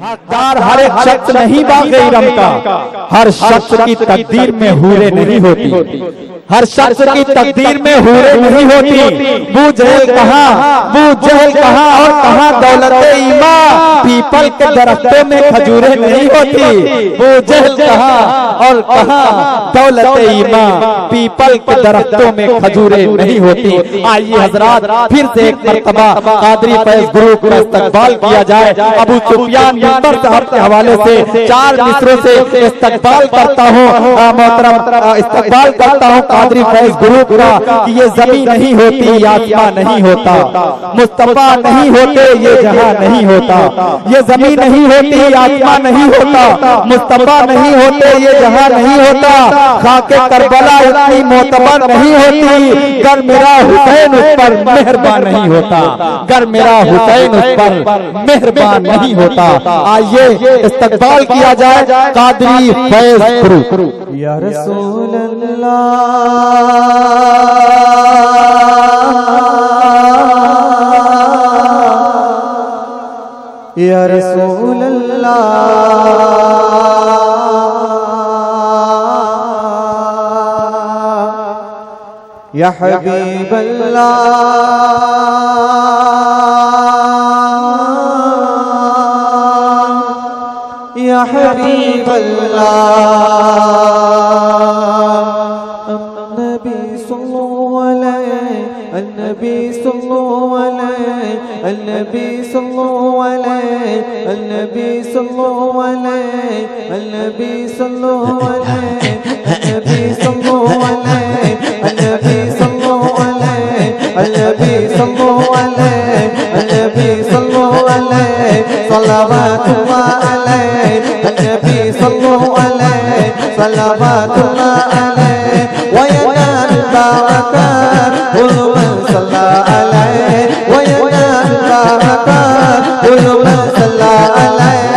हकदार हर एक शख्स नहीं बाग़ी रम का, हर शख्स की तकदीर में हूरे नहीं होती, हर शख्स की तकदीर में हूरे नहीं होती। बू जहल कहाँ और कहाँ दौलत ईमान, पीपल के दरख्तों में खजूरें नहीं होती। बू जहल कहाँ और कहाँ दौलत ईमान, पीपल के दरख्तों में खजूरें नहीं होती। आइए हजरात फिर से एक मर्तबा कादरी फैज़ गुरु का इस्तकबाल किया जाए। अबू सुफियान मिंबर साहब के हवाले से 4 मिसरों से इस्तकबाल करता हूँ, मोहतरम इस्तकबाल करता हूँ कादरी फैज़ गुरु का कि ये ज़मीन नहीं होती, आसमां नहीं होता, मुस्तफा नहीं होते, ये जहां नहीं होता। ये ज़मीन नहीं होती, आसमां नहीं होता, मुस्तफा नहीं होते, ये जहां नहीं होता। खाके करबला इतनी मोतबर नहीं होती, गर मेरा हुसैन उस पर मेहरबान नहीं होता, गर मेरा हुसैन उस पर मेहरबान नहीं होता। आइए इस्तकबाल किया जाए कादरी फैज़ गुरु। या रसूल अल्लाह, या रसूल अल्लाह, या हबीब अल्लाह, या हबीब अल्लाह। अन्नबी सल्लल्लाहु अलैहि, अन्नबी सल्लल्लाहु अलैहि, अन्नबी सल्लल्लाहु अलैहि, अन्नबी सल्लल्लाहु अलैहि, अन्नबी सल्लल्लाहु अलैहि, अन्नबी सल्लल्लाहु अलैहि, अन्नबी सल्लल्लाहु अलैहि, अन्नबी सल्लल्लाहु अलैहि, अन्नबी सल्लल्लाहु अलैहि, सल्लवातुल्लाह अलैहि, अन्नबी सल्लल्लाहु अलैहि, सल्लवातुल्लाह अलैहि, व यनाल बरकात कुल मन सल्ला अलैहि, व यनाल बरकात कुल मन सल्ला अलैहि।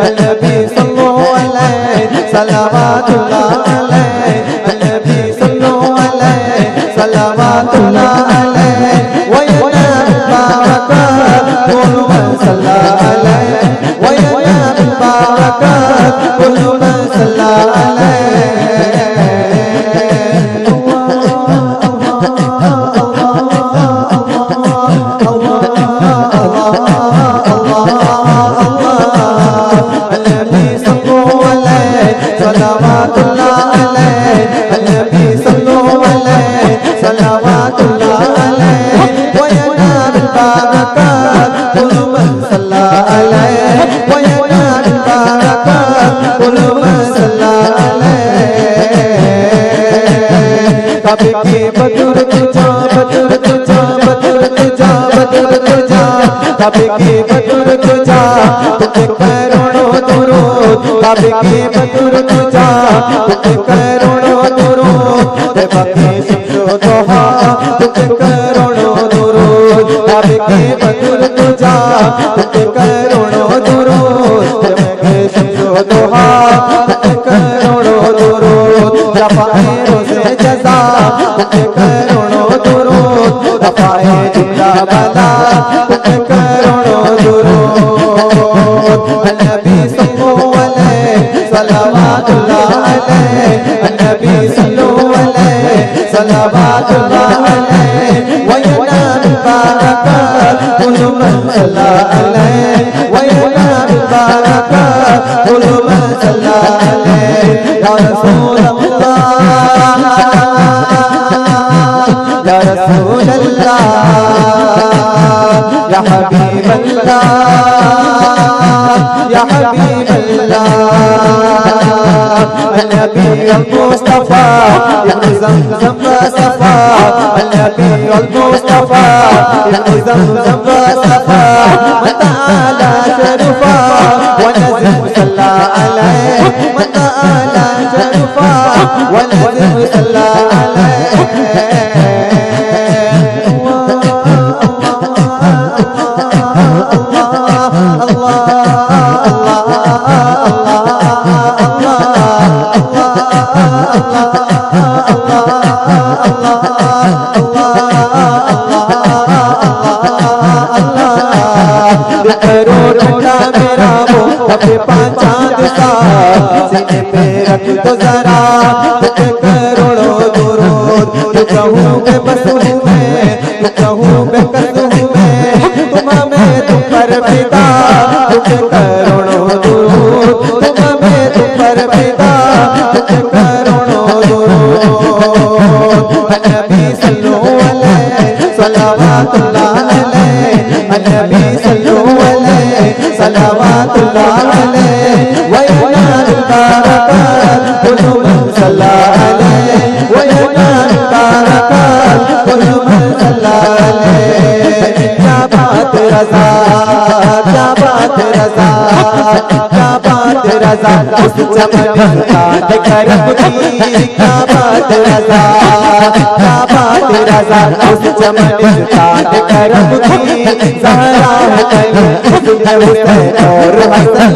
अन्नबी सल्लल्लाहु अलैहि, सल्लवातुल्लाह अलैहि, अन्नबी सल्लल्लाहु अलैहि, सल्लवातुल्लाह अलैहि, व यनाल बरकात कुल मन सल्ला अलैहि, व यनाल बरकात कुल मन सल्ला अलैहि। अपने पाँच चांद सा सीने पे रख दो जरा तुझे करोड़ों दुरूद क्यों कहूँ बेबस हूँ मैं क्यों कहूँ बेकस हूँ मैं तुम हमें तुम पर फिदा तुझे करोड़ों दुरूद तुम हमें तुम पर फिदा तुझे करोड़ों दुरूद नबी सल्लल्लाहु अलैहि सल्लवातुल्लाह अलैहि नबी सल्लल्लाहु अलैहि सल्लवातुल्लाह अलैहि व यनाल बरकत कुल्लु मन सल्ला अलैहि व यनाल बरकत कुल्लु मन सल्ला अलैहि क्या बात रज़ा क्या बात रज़ा क्या बात रज़ा उस चमन का करम की क्या बात रज़ा क्या बात रज़ा उस चमन का करम की ज़हरा है हुसैन और हसन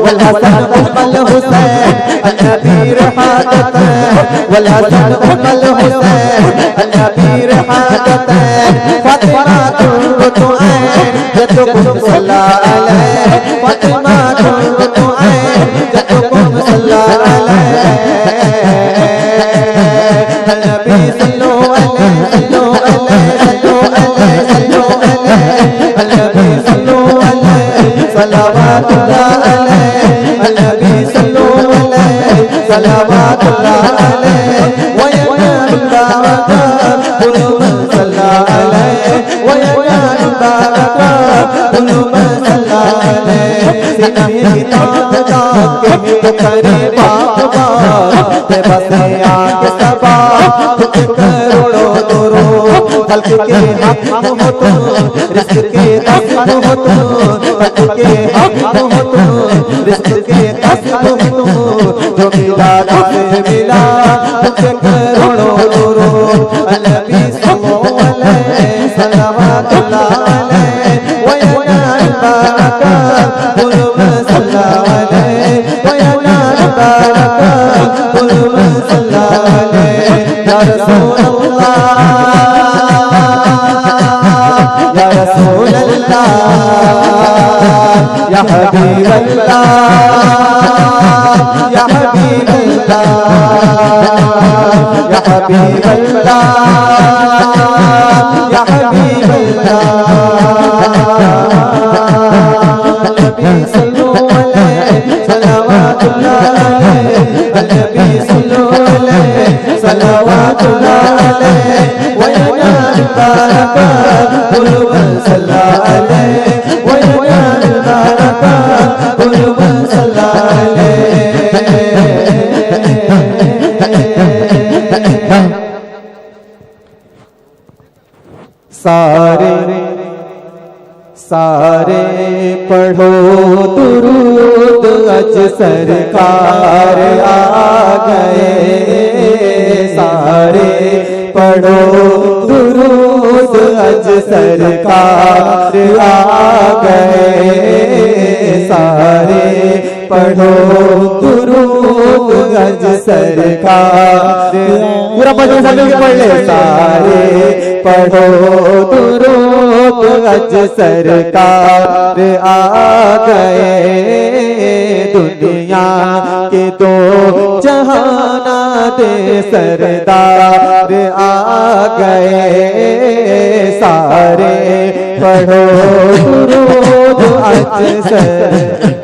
वल हसन उम्मल हुसैन अन्नबी रहादत वल हसन उम्मल हुसैन अन्नबी रहादत फातिमा तुम आए जतुकुम सल्ला अलैहि फातिमा तुम आए जतुकुम सल्ला अलैहि नबी सल्लल्लाहु अलैहि सल्लल्लाहु अलैहि नबी सल्लल्लाहु अलैहि सल्लवातुल्लाह अलैहि नबी सल्लल्लाहु अलैहि सल्लवातुल्लाह अलैहि व यनाल बरकत कुल्लु मन सल्ला अलैहि व यनाल बरकत कुल्लु मन सल्ला अलैहि सीना ही ताक ताक के तो करे बाप बाप ते बसे आके सबा तुझे करोड़ों दुरूद खल्क के हक हो तुम रिज़्क़ के कसम हो तुम खल्क के हक हो तुम रिज़्क़ के कसम हो तुम जो मिला तुझे मिला तुझे करोड़ों दुरूद नबी सल्लल्लाहु अलैहि सल्लवातुल्लाह अलैहि व यनाल बरकत कुल्लु मन सल्ला अलैहि व यनाल बरकत कुल्लु मन सल्ला अलैहि या रसूल अल्लाह या रसूल अल्लाह या हबीब अल्लाह या हबीब अल्लाह या हबीब अल्लाह या हबीब अल्लाह नबी सल्लल्लाहु अलैहि सल्लवातुल्लाह अलैहि नबी सल्लल्लाहु अलैहि सल्लवातुल्लाह अलैहि व यनाल बरकत कुल्लु मन सल्ला अलैहि व यनाल बरकत कुल्लु मन सल्ला अलैहि सारे सारे पढ़ो दुरूद अज सरकार आ गए सारे पढ़ो दुरूद अज सरकार आ गए सारे पढ़ो दुरूद अज सरकार पूरा भजन सब पढ़ ले सारे पढ़ो दुरूद अज सरकार आ गए दुनिया के दो जहाना दे सरदार आ गए सारे पढ़ो दुरूद अज सर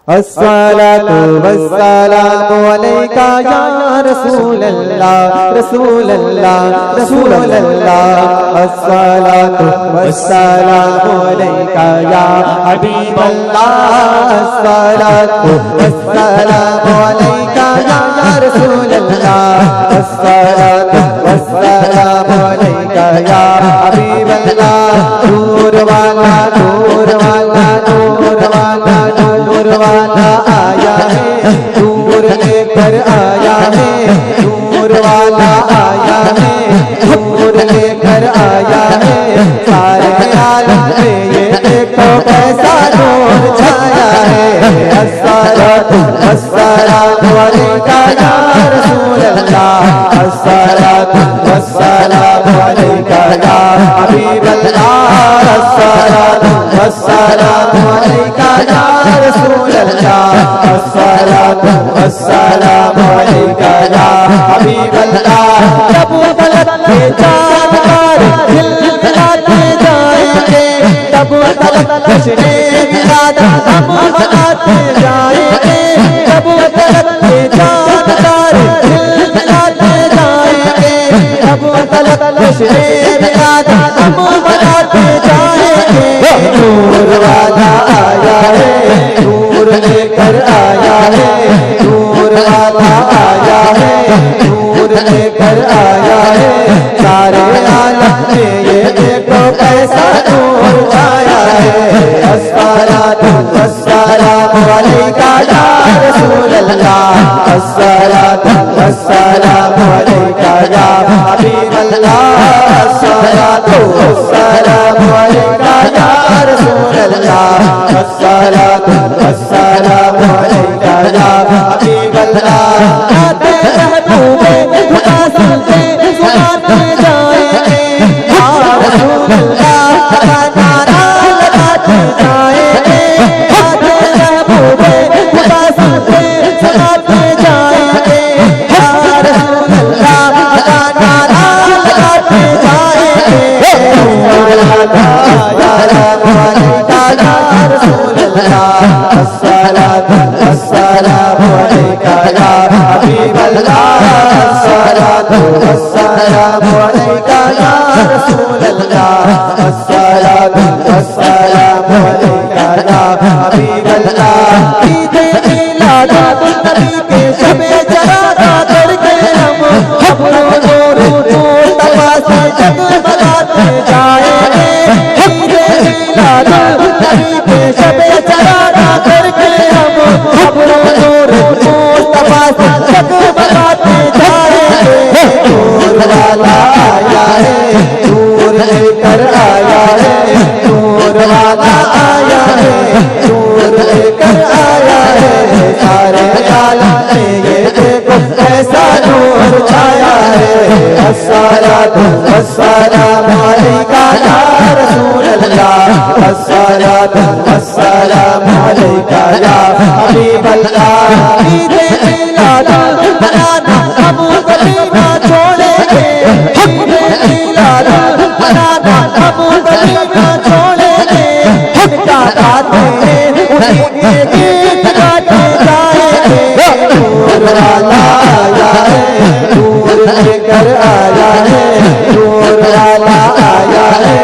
अस्सलातु वस्सलामु अलैका या रसूल अल्लाह रसूल अल्लाह रसूल अल्लाह अस्सलातु वस्सलामु अलैका या हबीब अल्लाह अस्सलातु वस्सलामु अलैका या रसूल अल्लाह अस्सलातु वस्सलामु अलैका या हबीब अल्लाह नूर वाला नूर वाला नूर वाला नूर वाला आया है नूर लेकर आया है नूर वाला आया है नूर लेकर आया है सारे आलम में ये देखो कैसा नूर छाया है अस्सलातु वस्सलामु अलैका या रसूल अल्लाह अस्सलातु वस्सलामु अलैका या हबीब वस्सलामु अलैका या रसूल अल्लाह, अस्सलातु वस्सलामु अलैका या हबीब अल्लाह। जब तलक के जानकार खिलखिलाते जाएंगे, तब तलक जश्ने मिलाद हम मनाते जाएंगे, तब तलक के जानकार खिलखिलाते जाएंगे, तब तलक जश्ने मिलाद हम मनाते जाएंगे। नूर वाला आया है, नूर लेकर आया है, नूर वाला आया है, नूर लेकर आया है। सारे आलम में ये देखो कैसा नूर आया है। अस्सलातु वस्सलामु अलैका या रसूल अल्लाह, अस्सलातु वस्सलामु अलैका या हबीब अल्लाह, अस्सलातु वस्सलामु अलैका या रसूल अल्लाह, अस्सलातु वस्सलामु अलैका या हबीब अल्लाह। आते महबूबे खुदा सुनते सुनाते जाएंगे, या रसूल अल्लाह का नारा लगाते जाएंगे। आते महबूबे खुदा सुनते सुनाते जाएंगे, या रसूल अल्लाह का नारा लगाते जाएंगे। नूर वाला आया अलैका या रसूल अल्लाह, अस्सलातु वस्सलामु अलैका या हबीब अल्लाह, अस्सलातु वस्सलामु अलैका या रसूल अल्लाह, अस्सलातु वस्सलामु अलैका या हबीब अल्लाह। ईद मिलादुन नबी के शबे चरागा करके हम अपना नूर मुस्तफा से जगमगाते जाएंगे। ईद मिलादुन नबी के शबे चरागा करके हम अपना नूर मुस्तफा से जगमगाते जाएंगे। नूर वाला आया है, नूर लेकर आया है, नूर वाला आया है, नूर लेकर आया है। सारे आलम में ये देखो ऐसा नूर छाया है। अस्सलातु वस्सलामु अलैका या रसूल अल्लाह, अस्सलातु वस्सलामु अलैका या हबीब अल्लाह। ईद मिलाद मनाना हम कभी ना छोड़ेंगे, ईद मिलाद मनाना हम कभी ना छोड़ेंगे। जिनका गाते हैं उन्हीं के गीत गाते जाएंगे। नूर वाला आया है, नूर लेकर आया है, नूर वाला आया है,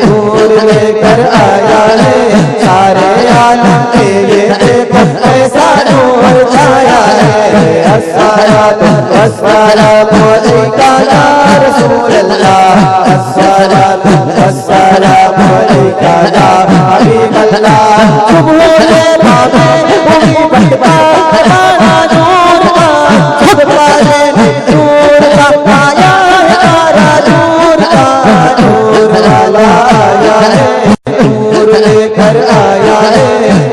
नूर लेकर आया है। सारे आलम में ये देखो ऐसा नूर छाया है। अस्सलातु वस्सलामु अलैका या रसूल अल्लाह, अस्सलातु वस्सलामु अलैका या हबीब अल्लाह। सुबह से बाबे पूरी बटवा हमारा नूर का, खुदा ने नूर का आया है तारा नूर का। नूर वाला आया है, नूर लेकर आया है।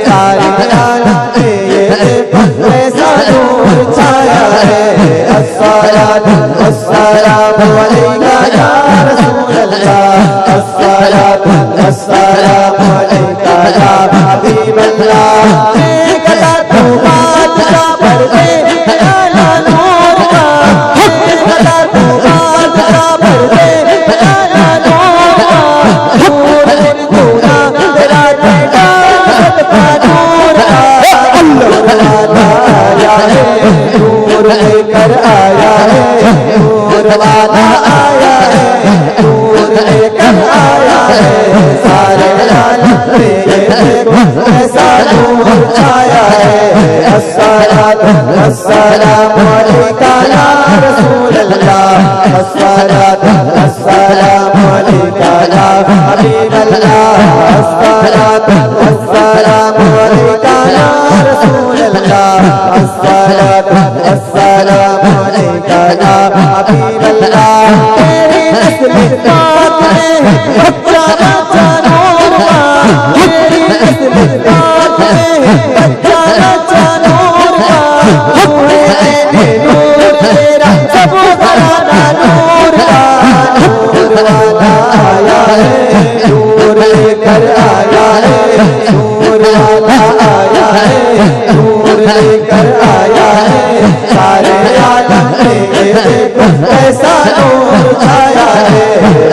सारे आलम में ये देखो ऐसा नूर छाया है। अस्सलातु वस्सलामु अलैका या रसूल अल्लाह, अस्सलातु वस्सलामु अलैका या हबीब अल्लाह। गला तो बात का पर्दे आया नूर का, गला तो बात का पर्दे आया नूर का। नूर गुना तेरा बेटा सबका नूर का। नूर वाला आया है, नूर लेकर आया है, नूर वाला आया है, नूर लेकर आया है। सारे आलम में ये देखो ऐसा नूर छाया है। अस्सलातु वस्सलामु अलैका या रसूल अल्लाह, अस्सलातु वस्सलामु अलैका या हबीब अल्लाह, अस्सलातु वस्सलामु अलैका या रसूल अल्लाह, अस्सलातु वस्सलामु अलैका या हबीब अल्लाह। तेरी नस्ल पाक में बच्चा बच्चा नूर का, तेरी नस्ल पाक में बच्चा बच्चा नूर का। नूर तेरा सब घराना नूर का। नूर वाला आया है, नूर लेकर आया है, देखो ऐसा नूर छाया है।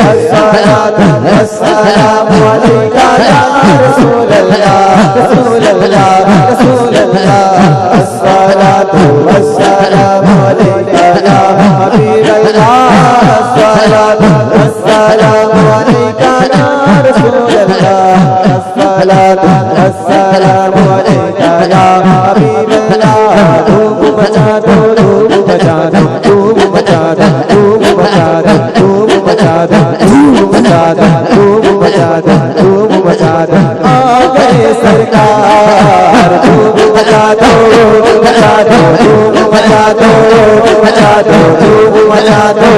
अस्सलातु वस्सलामु अलैका या रसूल अल्लाह, रसूल अल्लाह, रसूल अल्लाह। अस्सलातु वस्सलामु अलैका या हबीब अल्लाह, अस्सलातु वस्सलामु अलैका या रसूल अल्लाह, अस्सलातु वस्सलामु अलैका या हबीब अल्लाह। धूम मचा दो, धूम मचा दो, धूम मचा दो, धूम मचा दो, धूम मचा दो, धूम मचा दो, धूम मचा दो, धूम मचा दो। आ गए सरकार, धूम मचा दो, मचा दो, धूम मचा दो, मचा दो, धूम मचा दो।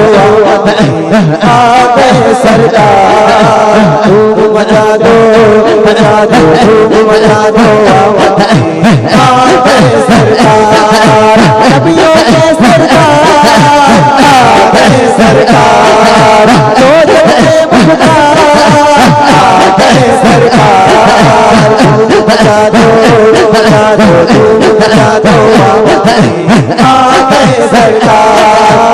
आ गए सरकार, धूम मचा दो, मचा दो, धूम मचा दो। आ गए सरकार, नबियों के सरकार, आ गए सरकार, दो जग के मुख्तार, आ गए सरकार। धूम मचा दो, मचा दो, धूम मचा दो। आ गए सरकार,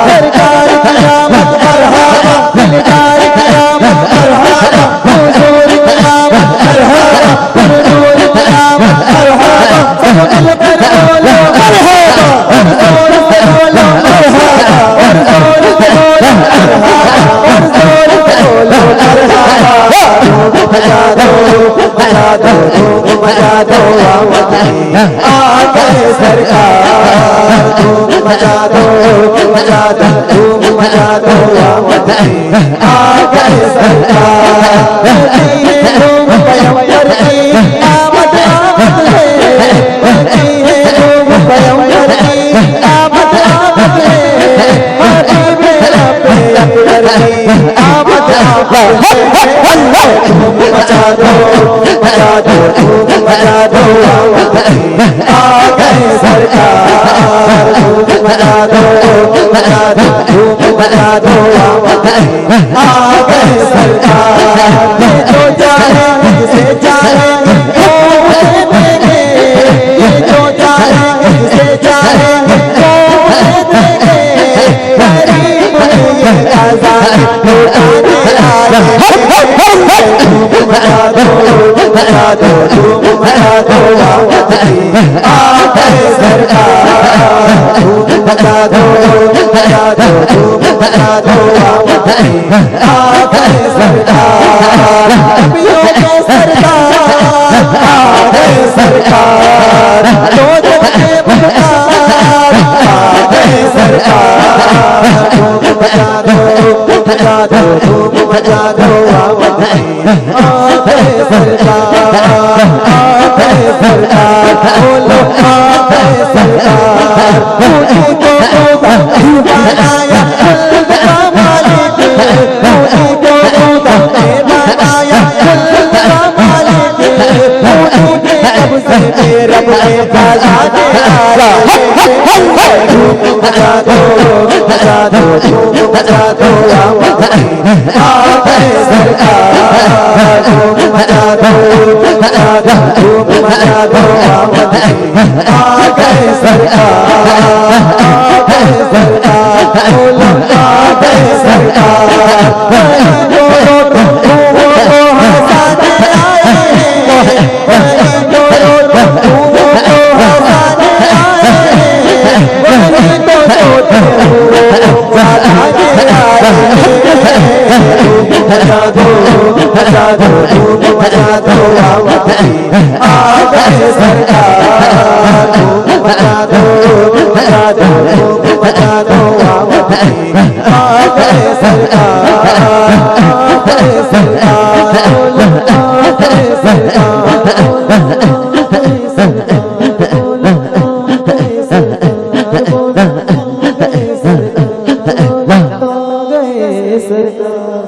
सरकार की आमद मरहबा, सरकार की आमद मरहबा, हुजूर की आमद मरहबा, हुजूर की आमद मरहबा। सब मिलकर बोलो मरहबा, और जोर से बोलो मरहबा, और जोर से बोलो मरहबा, और जोर से बोलो मरहबा। धूम मचा दो, मचा दो, धूम मचा दो। आ गए सरकार, धूम मचा दो, मचा दो, धूम मचा दो। आ गए सरकार, धूम पैगंबर की आमद आमद है, धूम पैगंबर की आमद आमद है, हबीब रब्बे अकबर की आमद आमद है। धूम मचा दो, मचा दो, धूम मचा दो। आ गए सरकार, धूम मचा दो, मचा दो, धूम मचा दो। आ गए सरकार, जो चाहेंगे जिसे चाहेंगे वो उसे देंगे, ये जो चाहेंगे जिसे चाहेंगे वो उसे देंगे। गरीब है ये आजादी लौटाने आए हैं। धूम मचा दो, मचा दो, धूम मचा दो। आ गए सरकार, धूम मचा दो, मचा दो, धूम मचा दो। आ गए सरकार, नबियों के सरकार, आ गए सरकार, दो जग के मुख्तार, आ गए सरकार। धूम मचा दो, मचा दो, धूम मचा दो। आ गए सरकार, आ गए सरकार, बोलो आ गए सरकार। मुझे को बनाया खुद का मालिक, मुझे को बनाया खुद का मालिक, मुझे कब से मेरे रब ने बाजा दे आया। धूम मचा दो, मचा दो, धूम मचा दो। आ गए सरकार, धूम मचा दो, मचा दो, धूम मचा दो। आ गए सरकार, आ गए सरकार, बोलो आ गए सरकार। बोलो तुम को हंसाने आए हैं, बोलो तुम को हंसाने आए हैं, वही तो सोते हो बाधाने आए हैं। धूम मचा दो, मचा दो, धूम मचा दो। आ गए सरकार, धूम मचा दो, मचा दो, धूम मचा दो। आ गए सरकार, आ गए सरकार, बोलो आ गए सरकार, बोलो आ गए सरकार, बोलो आ गए सरकार, बोलो आ गए सरकार, बोलो आ गए सरकार।